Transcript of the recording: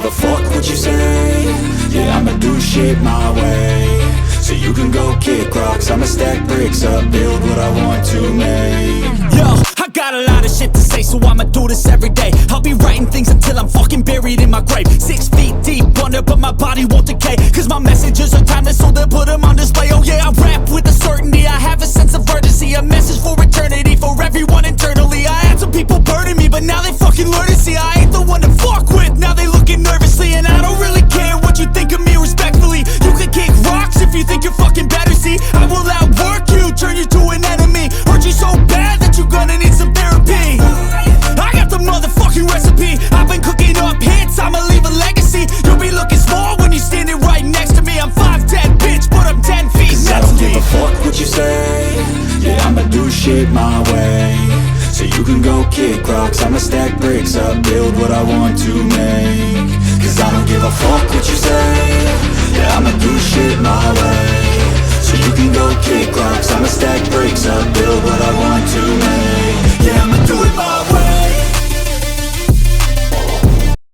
give a fuck what you say. Yeah, I'ma do shit my way. So you can go kick rocks, I'ma stack bricks up, build what I want to make. Yo, I got a lot of shit to say, so I'ma do this every day. I'll be writing things until I'm fucking buried in my grave. 6 feet deep under, but my body won't decay, cause my messages are timeless, so they'll put them on display. Oh yeah, I rap with a certainty, I have a sense of urgency, a message for eternity, for everyone internally. I had some people burning me, but now they fucking learn to see I ain't the one to fuck with, now they looking nervously. And I don't really care what you think of me, respectfully. You can kick rocks if you think you're fucking better, see I will outwork you, turn you to an enemy, hurt you so bad that you're gonna need some therapy. I got the motherfucking recipe, I've been cooking up hits, I'ma leave a legacy. You'll be looking small when you're standing right next to me. I'm 5'10", bitch, but I'm 10 feet Cause I don't give a fuck what you say. Yeah, I'ma do shit my way. So you can go kick rocks, I'ma stack bricks up, build what I want to make.